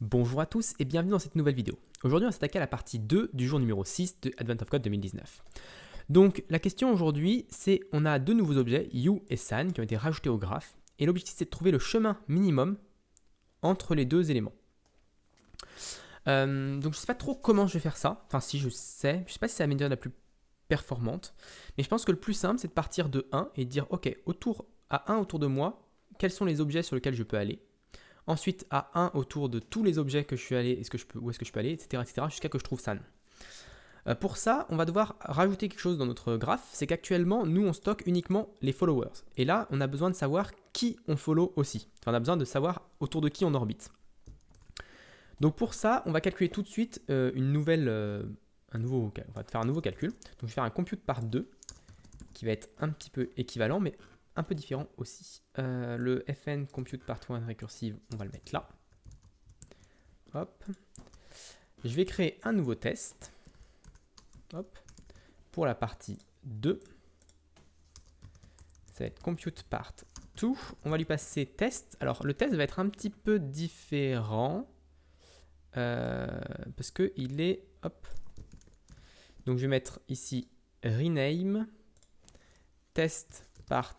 Bonjour à tous et bienvenue dans cette nouvelle vidéo. Aujourd'hui on va s'attaquer à la partie 2 du jour numéro 6 de Advent of Code 2019. Donc la question aujourd'hui c'est on a deux nouveaux objets, You et San, qui ont été rajoutés au graphe et l'objectif c'est de trouver le chemin minimum entre les deux éléments. Donc je ne sais pas trop comment je vais faire ça, enfin si je sais pas si c'est la méthode la plus performante, mais je pense que le plus simple c'est de partir de 1 et de dire ok, autour de moi, quels sont les objets sur lesquels je peux aller. Ensuite, à 1 autour de tous les objets que je suis allé, où est-ce que je peux aller, etc. jusqu'à que je trouve San. Pour ça, on va devoir rajouter quelque chose dans notre graphe, c'est qu'actuellement, nous, on stocke uniquement les followers. Et là, on a besoin de savoir qui on follow aussi. Enfin, on a besoin de savoir autour de qui on orbite. Donc pour ça, on va calculer tout de suite on va faire un nouveau calcul. Donc je vais faire un compute par 2, qui va être un petit peu équivalent, mais un peu différent aussi. Le fn compute part 1 recursive, on va le mettre là. Hop. Je vais créer un nouveau test. Hop. Pour la partie 2. Ça va être compute part 2. On va lui passer test. Alors le test va être un petit peu différent. Parce que il est... Hop. Donc je vais mettre ici rename test part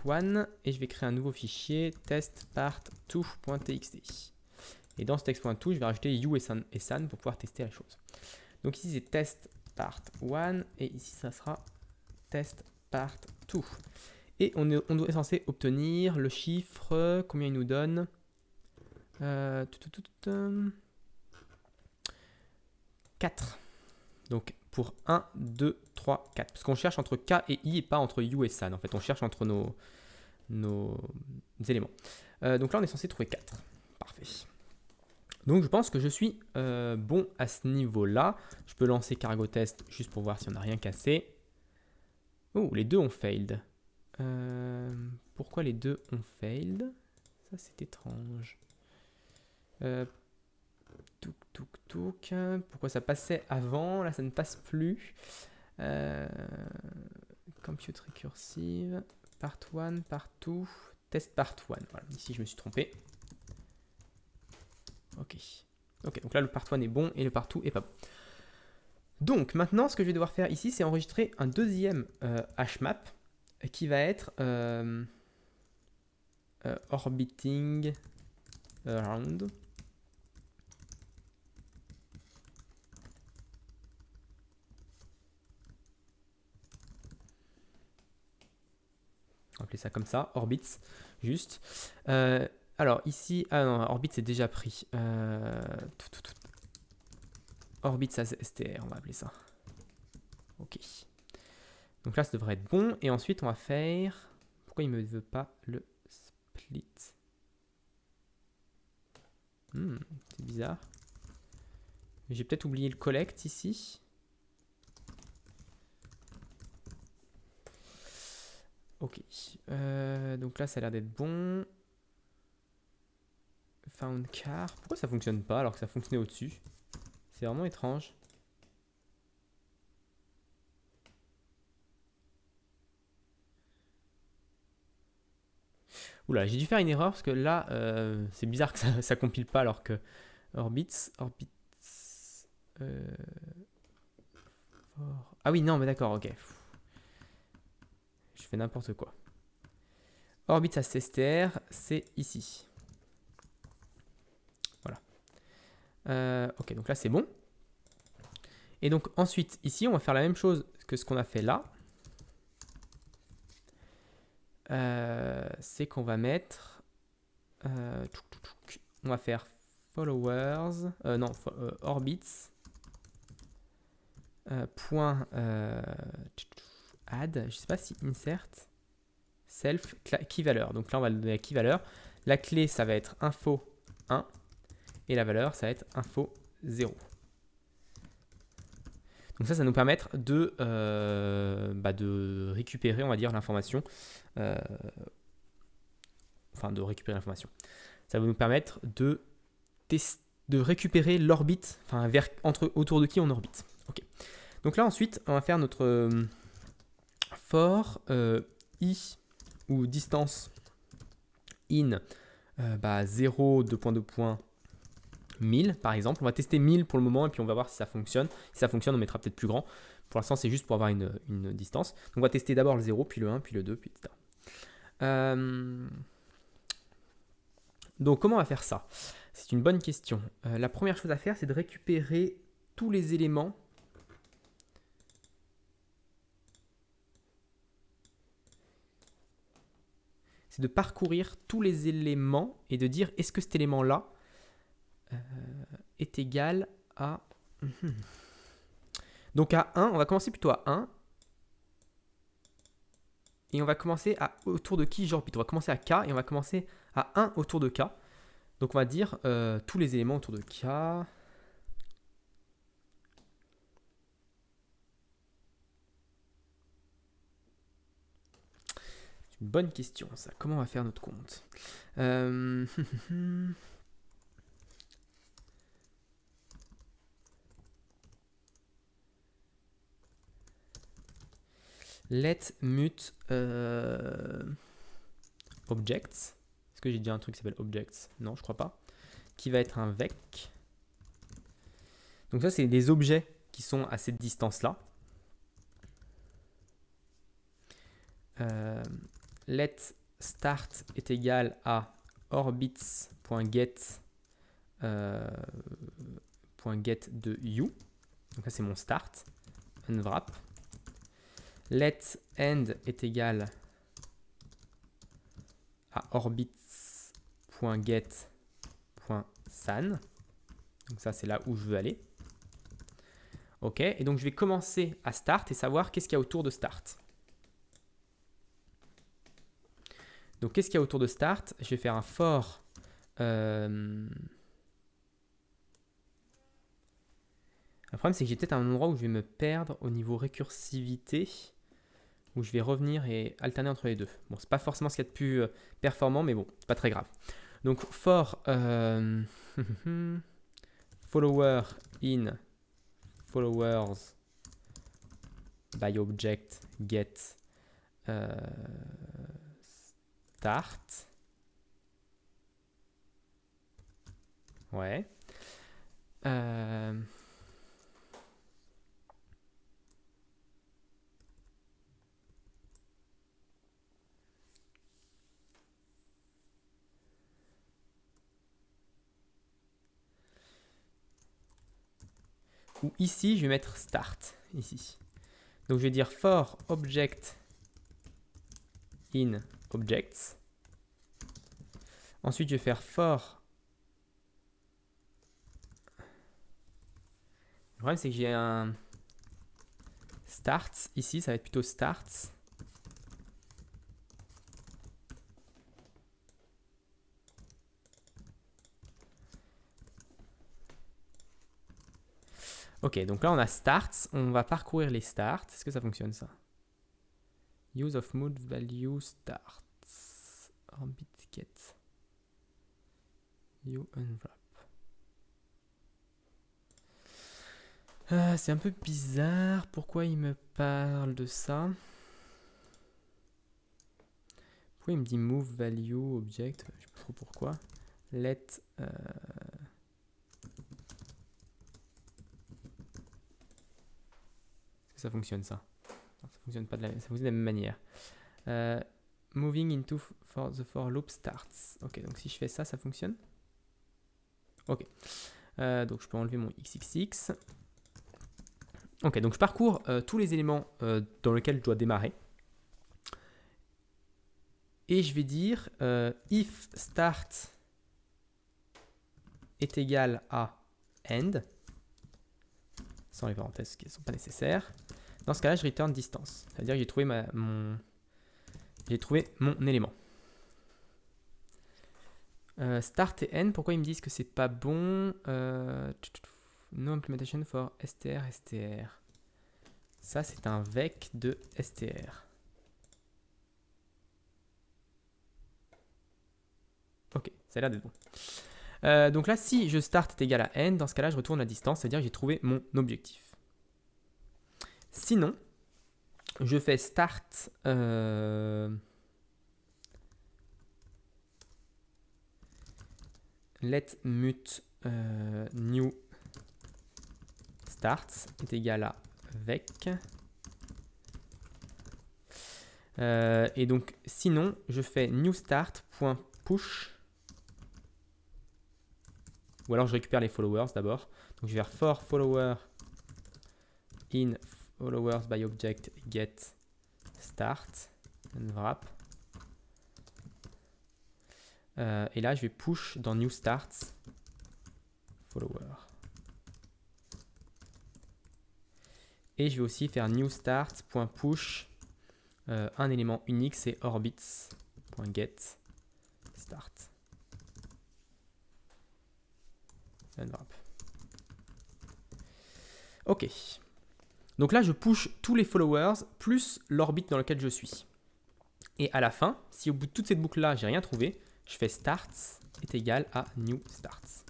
1 et je vais créer un nouveau fichier test part2.txt. Et dans ce text.2, je vais rajouter you et san pour pouvoir tester la chose. Donc ici c'est test part 1 et ici ça sera test part 2. Et on est censé obtenir le chiffre, combien il nous donne 4. Donc pour 1, 2, 3, 4. Parce qu'on cherche entre K et I et pas entre You et San. En fait, on cherche entre nos éléments. Donc là, on est censé trouver 4. Parfait. Donc je pense que je suis bon à ce niveau-là. Je peux lancer cargo test juste pour voir si on n'a rien cassé. Oh, les deux ont failed. Pourquoi les deux ont failed? Ça, c'est étrange. Pourquoi ça passait avant? Là, ça ne passe plus. Compute recursive, part 1, part 2, test part 1. Voilà, ici je me suis trompé. Ok, donc là le part 1 est bon et le part 2 est pas bon. Donc maintenant, ce que je vais devoir faire ici, c'est enregistrer un deuxième hashmap qui va être orbiting around. On va appeler ça comme ça, orbits, juste. Alors ici, ah non, orbit c'est déjà pris. Orbit str, on va appeler ça. Ok. Donc là, ça devrait être bon. Et ensuite, on va faire... Pourquoi il ne me veut pas le split? C'est bizarre. J'ai peut-être oublié le collect ici. Ok. Donc là, ça a l'air d'être bon. Found car. Pourquoi ça fonctionne pas alors que ça fonctionnait au-dessus? C'est vraiment étrange. Oula, j'ai dû faire une erreur parce que là, c'est bizarre que ça compile pas alors que orbits. Ah oui, non, mais d'accord, ok. Je fais n'importe quoi. Orbits str, c'est ici. Voilà. Ok, donc là c'est bon. Et donc ensuite, ici, on va faire la même chose que ce qu'on a fait là. C'est qu'on va mettre... on va faire followers... orbits... point add, je sais pas si insert self key valeur. Donc là on va le donner la key valeur. La clé ça va être info 1 et la valeur ça va être info 0. Donc ça nous permettre de récupérer on va dire l'information. De récupérer l'information. Ça va nous permettre de récupérer l'orbite, autour de qui on orbite. Ok. Donc là ensuite on va faire notre for i ou distance in 0, 1000 par exemple. On va tester 1000 pour le moment et puis on va voir si ça fonctionne. Si ça fonctionne, on mettra peut-être plus grand. Pour l'instant, c'est juste pour avoir une distance. Donc on va tester d'abord le 0, puis le 1, puis le 2, puis etc. Donc comment on va faire ça? C'est une bonne question. La première chose à faire, c'est de récupérer tous les éléments. C'est de parcourir tous les éléments et de dire est-ce que cet élément-là est égal à... Donc à 1, on va commencer plutôt à 1. Et on va commencer à autour de qui j'orbite. On va commencer à K et on va commencer à 1 autour de K. Donc on va dire tous les éléments autour de K. C'est une bonne question ça. Comment on va faire notre compte Let mute objects. Est-ce que j'ai dit un truc qui s'appelle objects? Non, je crois pas. Qui va être un vec. Donc ça, c'est les objets qui sont à cette distance-là. Let start est égal à orbits.get .get de you. Donc ça, c'est mon start. Unwrap. Let end est égal à orbits.get.san. Donc ça, c'est là où je veux aller. OK, et donc je vais commencer à start et savoir qu'est-ce qu'il y a autour de start. Donc qu'est-ce qu'il y a autour de start? Je vais faire un for. Le problème, c'est que j'ai peut-être un endroit où je vais me perdre au niveau récursivité, où je vais revenir et alterner entre les deux. Bon, c'est pas forcément ce qu'il y a de plus performant, mais bon, c'est pas très grave. Donc for follower in followers by object get start. Ouais. Ou ici, je vais mettre start, ici. Donc je vais dire for object in objects. Ensuite, je vais faire for. Le problème, c'est que j'ai un start ici, ça va être plutôt start. Ok, donc là on a starts, on va parcourir les starts. Est-ce que ça fonctionne ça? Use of mood value starts. Orbit get. You unwrap. C'est un peu bizarre. Pourquoi il me parle de ça? Pourquoi il me dit move value object? Je sais pas trop pourquoi. Let. Est-ce que ça fonctionne ça? Non, ça fonctionne pas ça fonctionne de la même manière. Moving into for the for loop starts. Ok, donc si je fais ça, ça fonctionne? Ok. Donc je peux enlever mon XXX. Ok, donc je parcours tous les éléments dans lesquels je dois démarrer. Et je vais dire if start est égal à end, sans les parenthèses qui ne sont pas nécessaires. Dans ce cas-là, je return distance. C'est-à-dire que j'ai trouvé mon élément. Start et end, pourquoi ils me disent que c'est pas bon? No implementation for str. Ça, c'est un vec de str. Ok, ça a l'air d'être bon. Donc là, si je start est égal à n, dans ce cas-là, je retourne la distance, c'est-à-dire que j'ai trouvé mon objectif. Sinon, je fais start let mut new start est égal à vec. Et donc, sinon, je fais new start.push. Ou alors, je récupère les followers d'abord. Donc, je vais faire for follower in followers by object get start unwrap. Et là, je vais push dans new start follower. Et je vais aussi faire new start.push un élément unique, c'est orbits.get start. Unwrap. Ok. Donc là, je push tous les followers plus l'orbite dans lequel je suis. Et à la fin, si au bout de toute cette boucle-là, j'ai rien trouvé, je fais start est égal à new start.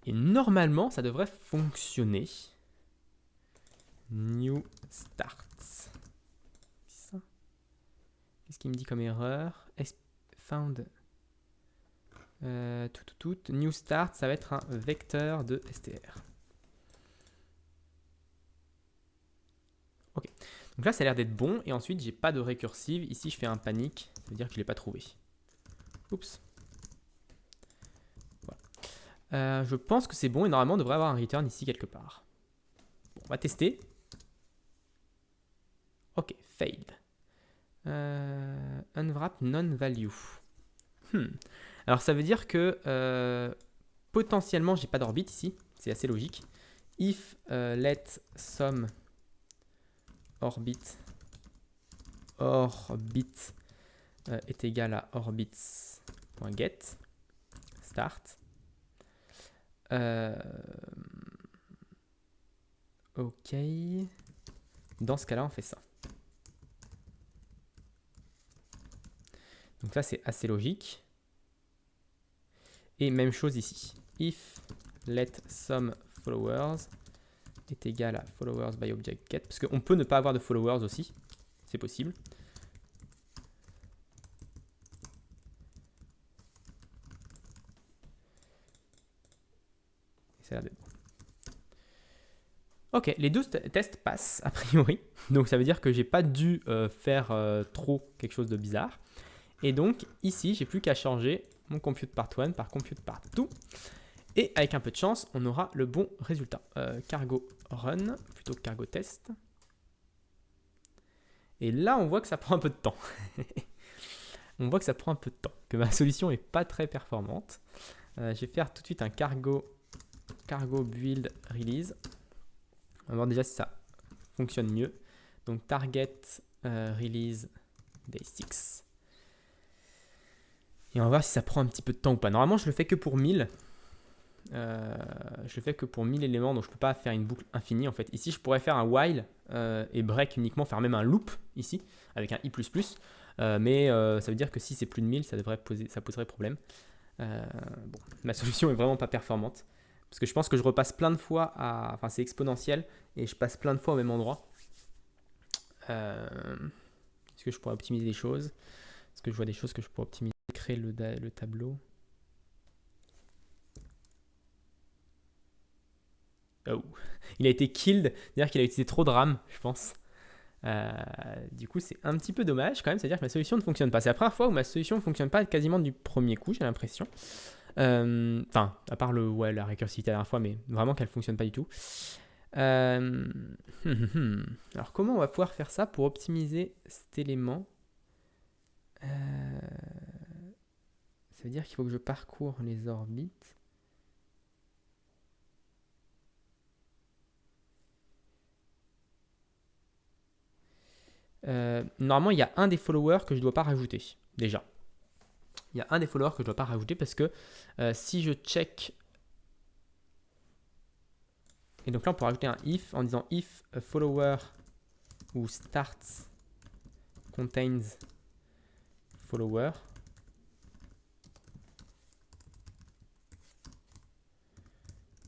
Et normalement, ça devrait fonctionner. New start. Qu'est-ce qu'il me dit comme erreur? Found. New start, ça va être un vecteur de str. Ok. Donc là, ça a l'air d'être bon. Et ensuite, j'ai pas de récursive. Ici, je fais un panique. Ça veut dire que je l'ai pas trouvé. Oups. Voilà. Je pense que c'est bon. Et normalement, on devrait avoir un return ici quelque part. Bon, on va tester. Ok, failed. Unwrap non-value. Alors ça veut dire que potentiellement j'ai pas d'orbite ici, c'est assez logique. If let some orbit est égal à orbits.get start. Ok. Dans ce cas-là, on fait ça. Donc là, c'est assez logique. Et même chose ici. If let some followers est égal à followers by object get. Parce qu'on peut ne pas avoir de followers aussi. C'est possible. Ça a l'air d'être bon. Ok, les deux tests passent a priori. Donc ça veut dire que j'ai pas dû faire trop quelque chose de bizarre. Et donc ici, j'ai plus qu'à changer mon compute part 1 par compute part 2. Et avec un peu de chance, on aura le bon résultat. Cargo run plutôt que cargo test. Et là, on voit que ça prend un peu de temps. On voit que ça prend un peu de temps, que ma solution n'est pas très performante. Je vais faire tout de suite un cargo build release. On va voir déjà si ça fonctionne mieux. Donc target release day 6. Et on va voir si ça prend un petit peu de temps ou pas. Normalement, je le fais que pour 1000. Je le fais que pour 1000 éléments, donc je ne peux pas faire une boucle infinie en fait. Ici, je pourrais faire un while et break uniquement, faire même un loop ici, avec un i++. Mais ça veut dire que si c'est plus de 1000, ça poserait problème. Bon, ma solution est vraiment pas performante. Parce que je pense que je repasse plein de fois Enfin, c'est exponentiel, et je passe plein de fois au même endroit. Est-ce que je pourrais optimiser des choses? Est-ce que je vois des choses que je pourrais optimiser? Créer le tableau. Oh. Il a été killed, c'est-à-dire qu'il a utilisé trop de RAM, je pense. Du coup, c'est un petit peu dommage quand même, c'est-à-dire que ma solution ne fonctionne pas. C'est la première fois où ma solution ne fonctionne pas quasiment du premier coup, j'ai l'impression. Enfin, à part la récursivité la dernière fois, mais vraiment qu'elle ne fonctionne pas du tout. Alors, comment on va pouvoir faire ça pour optimiser cet élément? Ça veut dire qu'il faut que je parcours les orbites. Normalement, il y a un des followers que je ne dois pas rajouter, déjà. Il y a un des followers que je ne dois pas rajouter parce que si je check... Et donc là, on peut rajouter un if en disant if a follower ou starts contains follower.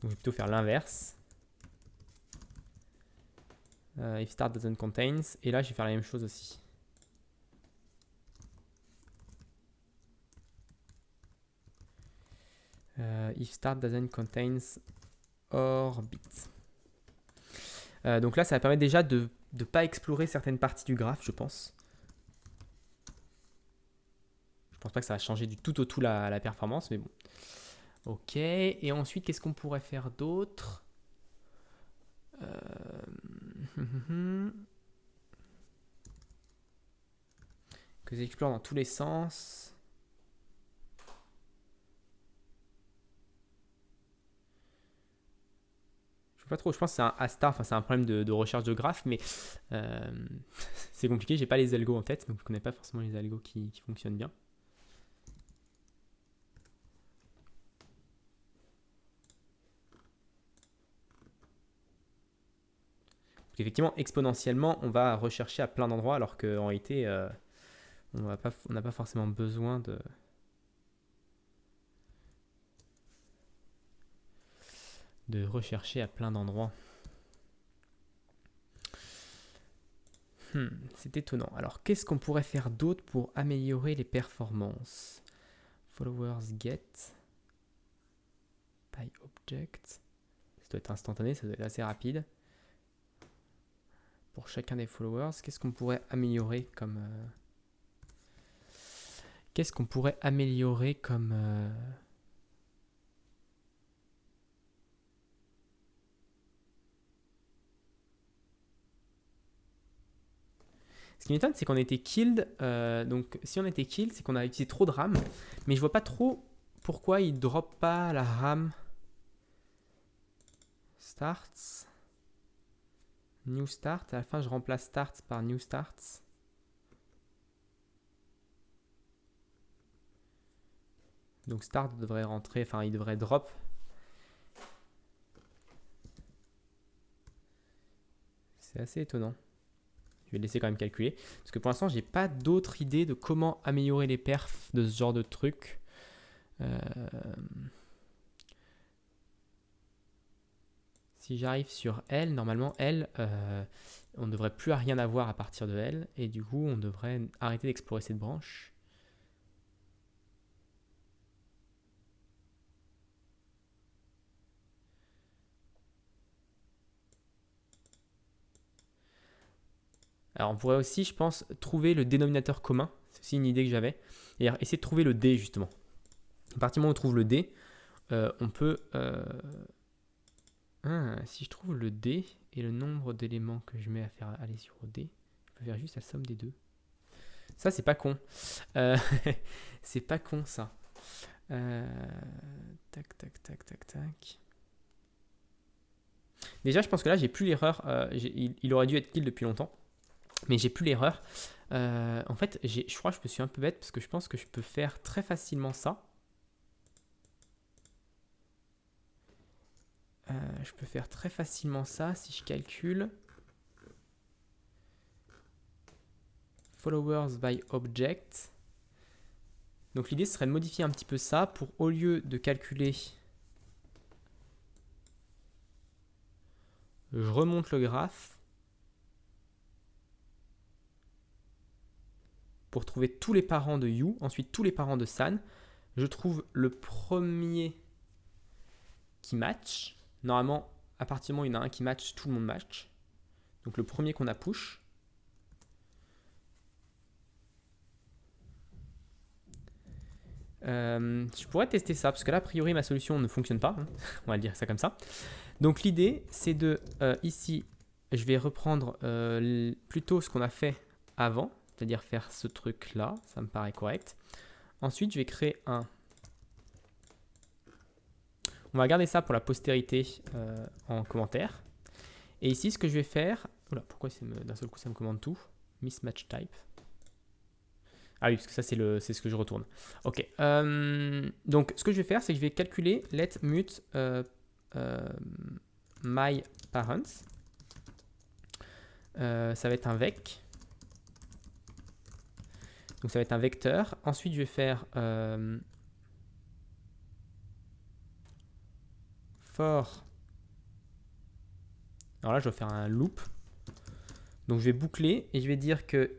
Donc je vais plutôt faire l'inverse. If start doesn't contains. Et là, je vais faire la même chose aussi. If start doesn't contains orbit. Donc là, ça va permettre déjà de ne pas explorer certaines parties du graphe, je pense. Je pense pas que ça va changer du tout au tout la performance, mais bon. Ok, et ensuite, qu'est-ce qu'on pourrait faire d'autre? Que j'explore dans tous les sens. Je sais pas trop, je pense que c'est un A-star, enfin c'est un problème de recherche de graphe, mais c'est compliqué, j'ai pas les algos en tête, donc je connais pas forcément les algos qui fonctionnent bien. Effectivement, exponentiellement, on va rechercher à plein d'endroits, alors qu'en réalité, on n'a pas forcément besoin de rechercher à plein d'endroits. C'est étonnant. Alors, qu'est-ce qu'on pourrait faire d'autre pour améliorer les performances? Followers get by object. Ça doit être instantané, ça doit être assez rapide. Pour chacun des followers, qu'est-ce qu'on pourrait améliorer comme... Qu'est-ce qu'on pourrait améliorer comme... Ce qui m'étonne, c'est qu'on était killed. Donc, si on était killed, c'est qu'on a utilisé trop de RAM. Mais je vois pas trop pourquoi il drop pas la RAM. Starts. New start. À la fin, je remplace starts par new starts. Donc, start devrait rentrer. Enfin, il devrait drop. C'est assez étonnant. Je vais le laisser quand même calculer. Parce que pour l'instant, j'ai pas d'autre idée de comment améliorer les perfs de ce genre de truc. Si j'arrive sur elle, normalement, elle, on ne devrait plus rien avoir à partir de elle. Et du coup, on devrait arrêter d'explorer cette branche. Alors, on pourrait aussi, je pense, trouver le dénominateur commun. C'est aussi une idée que j'avais. Et essayer de trouver le D, justement. À partir du moment où on trouve le D, on peut... si je trouve le D et le nombre d'éléments que je mets à faire aller sur D, je peux faire juste la somme des deux. Ça, c'est pas con. C'est pas con, ça. Tac, tac, tac, tac, tac. Déjà, je pense que là, j'ai plus l'erreur. Il aurait dû être kill depuis longtemps. Mais j'ai plus l'erreur. En fait, je crois que je me suis un peu bête parce que je pense que je peux faire très facilement ça. Je peux faire très facilement ça si je calcule. Followers by object. Donc l'idée serait de modifier un petit peu ça pour, au lieu de calculer, je remonte le graphe pour trouver tous les parents de You, ensuite tous les parents de San. Je trouve le premier qui match. Normalement, à partir du moment où il y en a un qui match, tout le monde match. Donc le premier qu'on a push. Je pourrais tester ça, parce que là, a priori, ma solution ne fonctionne pas. Hein. On va le dire ça comme ça. Donc l'idée, c'est de, ici, je vais reprendre plutôt ce qu'on a fait avant, c'est-à-dire faire ce truc-là, ça me paraît correct. Ensuite, je vais créer un... On va garder ça pour la postérité en commentaire. Et ici, ce que je vais faire... Oula, pourquoi d'un seul coup, ça me commande tout? Mismatch type. Ah oui, parce que ça, c'est ce que je retourne. Ok. Donc, ce que je vais faire, c'est que je vais calculer let mute my parents. Ça va être un vec. Donc, ça va être un vecteur. Ensuite, je vais faire for. Alors là, je vais faire un loop. Donc, je vais boucler et je vais dire que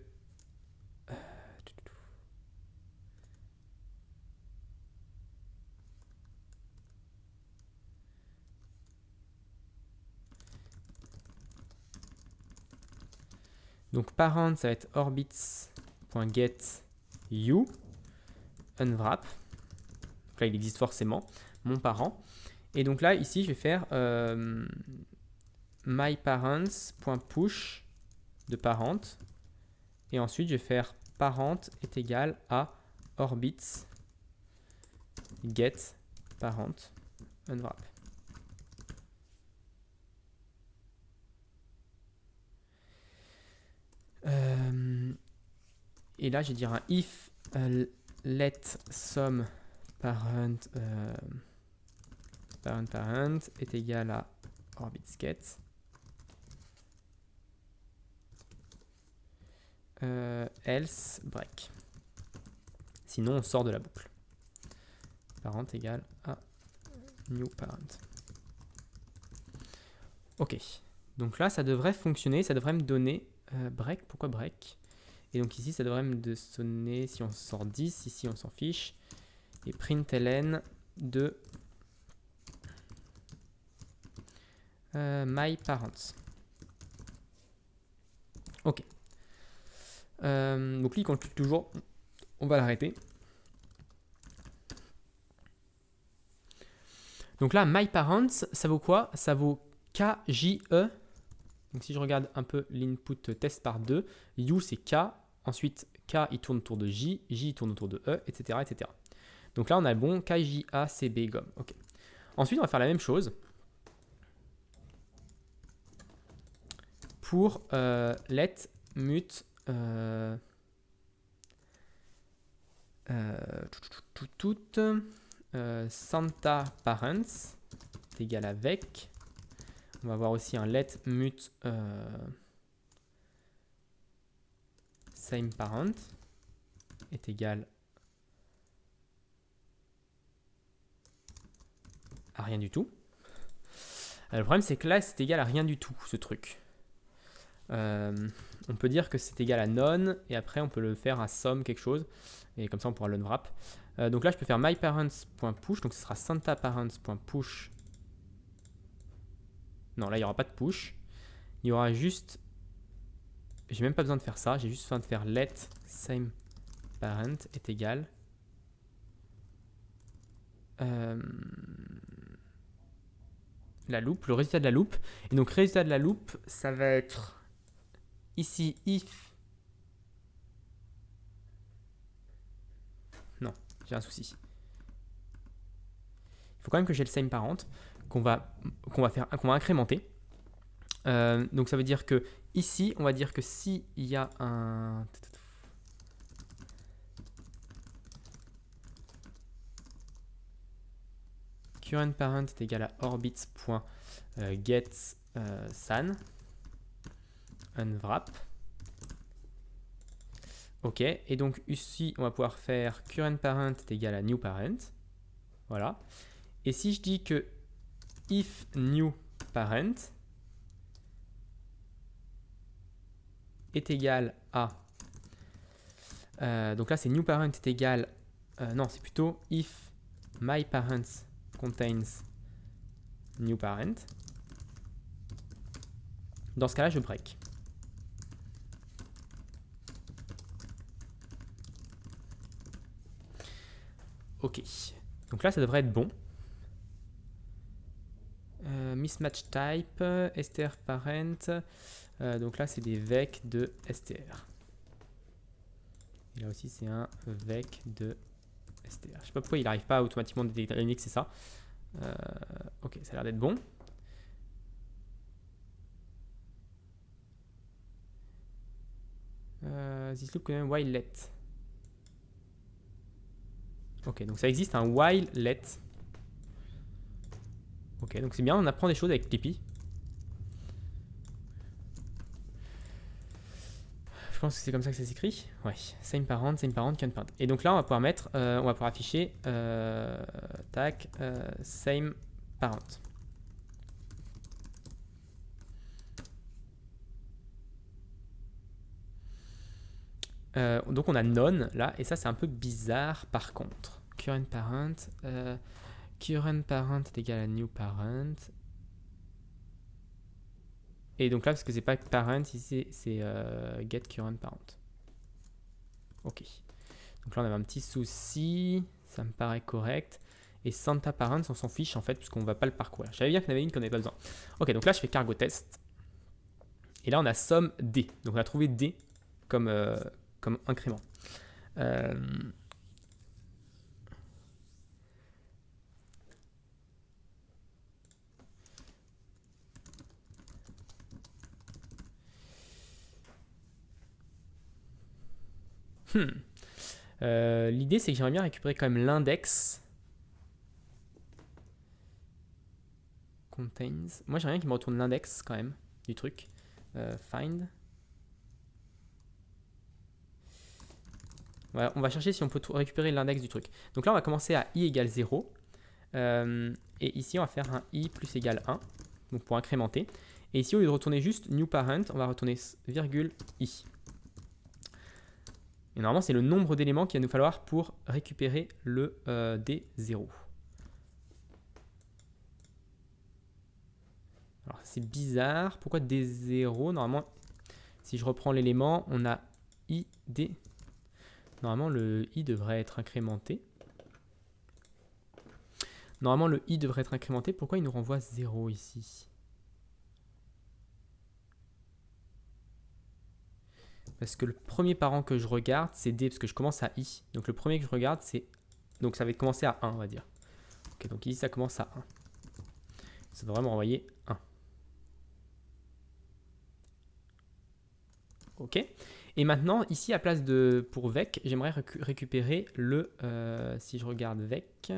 Donc parent, ça va être orbits.get you unwrap. Donc là, il existe forcément, mon parent. Et donc là, ici, je vais faire myparents.push de parent. Et ensuite, je vais faire parent est égal à orbits get parent unwrap. Et là, je vais dire un if let some parent est égal à orbits get else break. Sinon, on sort de la boucle. Parent égale à new parent. Ok. Donc là, ça devrait fonctionner. Ça devrait me donner break. Pourquoi break? Et donc ici, ça devrait me donner, si on sort 10, ici on s'en fiche. Et println de myparents. Ok. Donc lui, il compute toujours. On va l'arrêter. Donc là, myparents, ça vaut quoi? Ça vaut KJE. Donc si je regarde un peu l'input test par 2, you c'est K, ensuite K il tourne autour de J, J il tourne autour de E, etc. etc. Donc là on a le bon KJA, CB, gomme. Okay. Ensuite on va faire la même chose pour let mut Santa parents est égal avec. On va avoir aussi un let mut same parent est égal à rien du tout. Le problème c'est que là c'est égal à rien du tout ce truc. On peut dire que c'est égal à none et après on peut le faire à somme quelque chose et comme ça on pourra l'unwrap. Donc là je peux faire myparents.push, donc ce sera santaparents.push. Non, là il n'y aura pas de push. Il y aura juste, j'ai même pas besoin de faire ça, j'ai juste besoin de faire let same parent est égal la loupe, le résultat de la loupe. Et donc résultat de la loupe, ça va être ici if. Non, j'ai un souci. Il faut quand même que j'ai le same parent qu'on va incrémenter. Donc ça veut dire que ici, on va dire que s'il y a un current parent est égal à orbits.get san unwrap. Ok, et donc ici, on va pouvoir faire current parent est égal à new parent. Voilà. Et si je dis que if new parent est égal à... donc là, c'est new parent est égal... non, c'est plutôt if my parents contains new parent. Dans ce cas-là, je break. Ok. Donc là, ça devrait être bon. Mismatch type, str parent. Donc là, c'est des vec de str. Et là aussi, c'est un vec de str. Je sais pas pourquoi il n'arrive pas à automatiquement déterminer que c'est ça. Ok, ça a l'air d'être bon. This loop quand même while let. Ok, donc ça existe un while let. Ok, donc c'est bien, on apprend des choses avec Clippy. Je pense que c'est comme ça que ça s'écrit. Ouais, same parent, current parent. Et donc là, on va pouvoir mettre, on va pouvoir afficher, tac, same parent. Donc on a none là, et ça c'est un peu bizarre par contre. Current parent est égal à new parent. Et donc là, parce que c'est pas parent, ici c'est get current parent. Ok. Donc là, on avait un petit souci. Ça me paraît correct. Et Santa Parents, on s'en fiche en fait, puisqu'on ne va pas le parcourir. Je savais bien qu'il y en avait une qu'on n'avait pas besoin. Ok, donc là, je fais cargo test. Et là, on a somme D. Donc on a trouvé D comme incrément. L'idée, c'est que j'aimerais bien récupérer quand même l'index. Contains. Moi, j'aimerais bien qu'il me retourne l'index quand même du truc. Find. Voilà, on va chercher si on peut récupérer l'index du truc. Donc là, on va commencer à i égale 0. Et ici, on va faire un i plus égal 1. Donc pour incrémenter. Et ici, au lieu de retourner juste new parent, on va retourner virgule i. Et normalement, c'est le nombre d'éléments qu'il va nous falloir pour récupérer le D0. Alors, c'est bizarre. Pourquoi D0? Normalement, si je reprends l'élément, on a ID. Normalement, le I devrait être incrémenté. Normalement, le I devrait être incrémenté. Pourquoi il nous renvoie 0 ici? Parce que le premier parent que je regarde, c'est D, parce que je commence à I. Donc le premier que je regarde, c'est... Donc ça va commencer à 1, on va dire. Ok, donc ici, ça commence à 1. Ça devrait me renvoyer 1. Ok. Et maintenant, ici, à place de... Pour vec, j'aimerais récupérer le... si je regarde vec...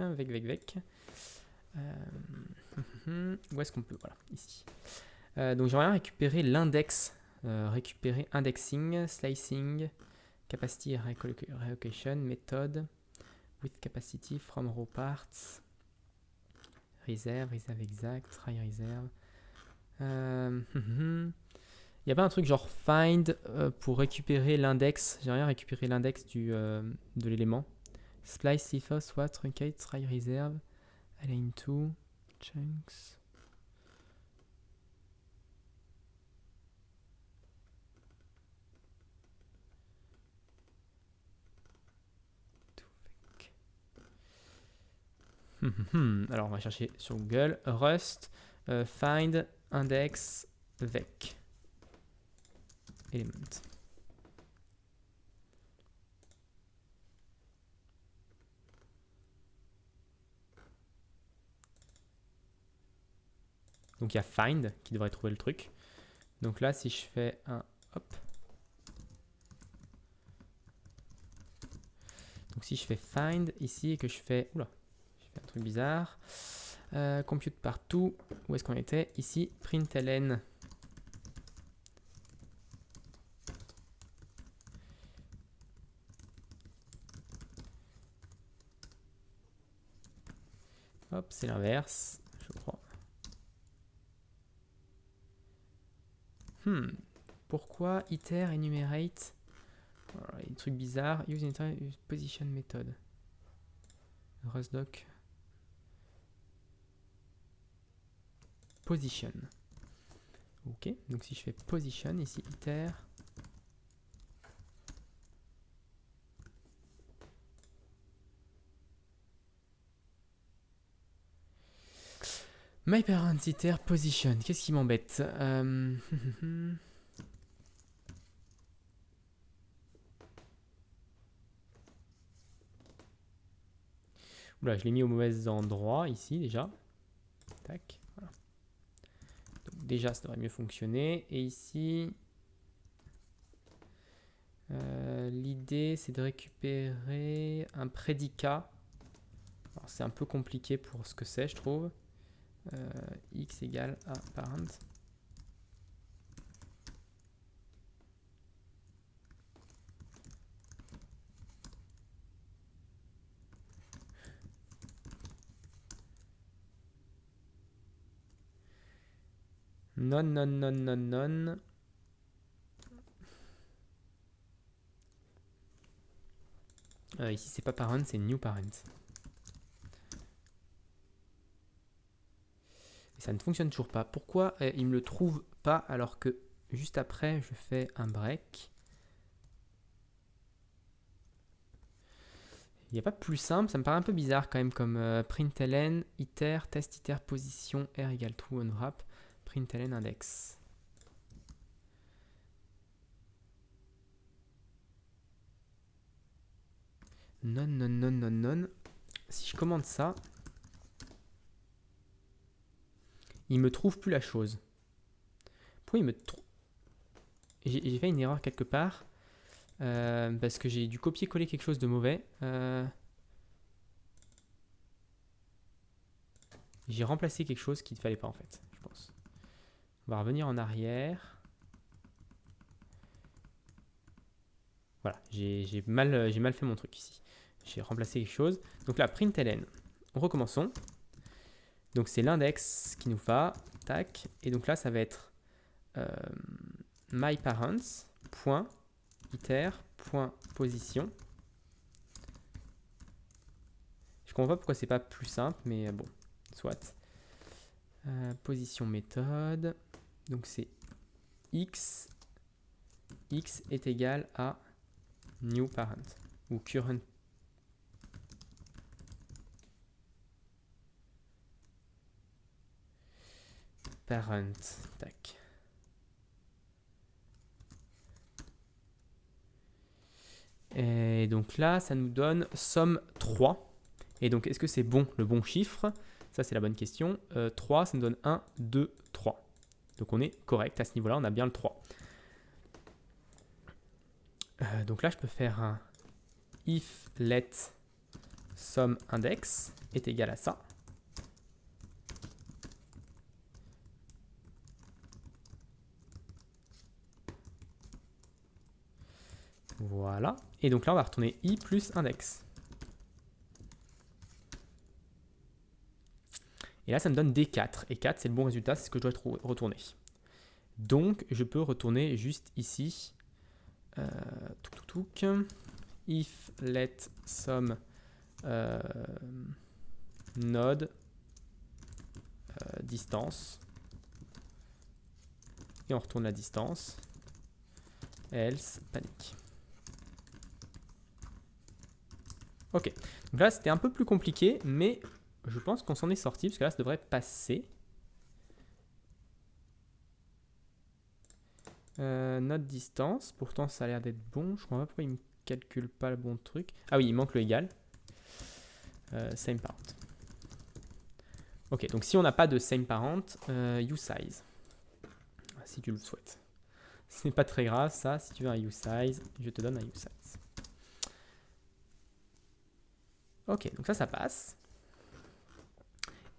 où est-ce qu'on peut... Voilà, ici. Donc j'aimerais récupérer l'index. Récupérer indexing, slicing, capacity reallocation, method, with capacity from raw parts, reserve exact, try reserve. Il n'y a pas un truc genre find pour récupérer l'index. J'aimerais bien récupérer l'index de l'élément. Splice, cipher, soit, truncate, try reserve, align to, chunks. Alors on va chercher sur Google Rust find index vec element. Donc il y a find qui devrait trouver le truc. Donc là si je fais un hop. Donc si je fais find ici et que je fais oula, je fais un truc bizarre. Compute partout. Où est-ce qu'on était? Ici, println. Hop, c'est l'inverse, je crois. Pourquoi iter enumerate? Voilà, il y a des trucs bizarres. Use position method. Rustdoc. Position. Ok, donc si je fais position, ici iter. My parent iter position. Qu'est-ce qui m'embête? Oula, je l'ai mis au mauvais endroit ici déjà. Tac, voilà. Donc déjà, ça devrait mieux fonctionner. Et ici, l'idée, c'est de récupérer un prédicat. C'est un peu compliqué pour ce que c'est, je trouve. X égale à parent. Non. Ici, c'est pas parent, c'est new parent. Et ça ne fonctionne toujours pas. Pourquoi il me le trouve pas alors que juste après, je fais un break. Il n'y a pas plus simple, ça me paraît un peu bizarre quand même comme println, iter, test iter, position, r égale true, unwrap, println index. Non. Si je commande ça, il me trouve plus la chose. Pourquoi il me trouve... J'ai fait une erreur quelque part. Parce que j'ai dû copier-coller quelque chose de mauvais. J'ai remplacé quelque chose qu'il ne fallait pas en fait, je pense. On va revenir en arrière. Voilà, j'ai mal fait mon truc ici. J'ai remplacé quelque chose. Donc là, println. Recommençons. Donc c'est l'index qui nous va. Tac. Et donc là, ça va être myparents.iter.position. Je comprends pas pourquoi c'est pas plus simple, mais bon, soit. Position méthode. Donc c'est x est égal à new parent ou current parent. Tac. Et donc là, ça nous donne somme 3. Et donc, est-ce que c'est bon, le bon chiffre? Ça, c'est la bonne question. 3, ça nous donne 1, 2, 3. Donc, on est correct à ce niveau-là, on a bien le 3. Donc là, je peux faire un if let sum index est égal à ça. Voilà. Et donc là, on va retourner i plus index. Et là, ça me donne D4. Et 4, c'est le bon résultat, c'est ce que je dois retourner. Donc, je peux retourner juste ici. If let sum node distance. Et on retourne la distance. Else panique. Ok. Donc là, c'était un peu plus compliqué, mais je pense qu'on s'en est sorti, parce que là, ça devrait passer. Notre distance, pourtant ça a l'air d'être bon. Je ne comprends pas pourquoi il ne me calcule pas le bon truc. Ah oui, il manque le égal. Same parent. Ok, donc si on n'a pas de same parent, usize. Si tu le souhaites. Ce n'est pas très grave ça. Si tu veux un usize, je te donne un usize. Ok, donc ça passe.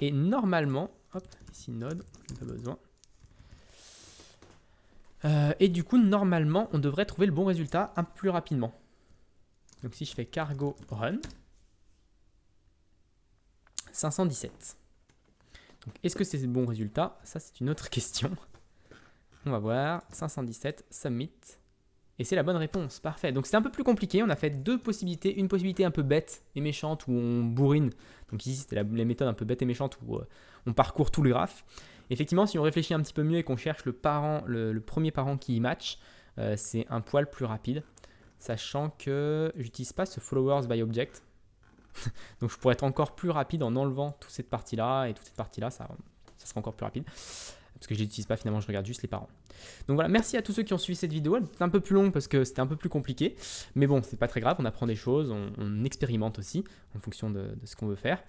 Et normalement, hop, ici node, je n'ai pas besoin. Et du coup, normalement, on devrait trouver le bon résultat un peu plus rapidement. Donc si je fais cargo run, 517. Donc est-ce que c'est le bon résultat? Ça, c'est une autre question. On va voir, 517, submit. Et c'est la bonne réponse, parfait. Donc c'est un peu plus compliqué, on a fait deux possibilités. Une possibilité un peu bête et méchante où on bourrine. Donc ici, c'était la méthode un peu bête et méchante où on parcourt tout le graphe. Effectivement, si on réfléchit un petit peu mieux et qu'on cherche le premier parent qui match, c'est un poil plus rapide. Sachant que j'utilise pas ce followers by object. Donc je pourrais être encore plus rapide en enlevant toute cette partie-là et toute cette partie-là, ça sera encore plus rapide. Parce que je n'utilise pas finalement, je regarde juste les parents. Donc voilà, merci à tous ceux qui ont suivi cette vidéo. Elle était un peu plus longue parce que c'était un peu plus compliqué. Mais bon, c'est pas très grave, on apprend des choses, on expérimente aussi en fonction de ce qu'on veut faire.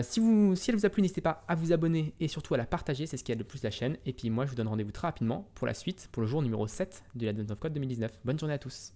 Si elle vous a plu, n'hésitez pas à vous abonner et surtout à la partager, c'est ce qui aide le plus la chaîne. Et puis moi, je vous donne rendez-vous très rapidement pour la suite, pour le jour numéro 7 de l'Advent of Code 2019. Bonne journée à tous.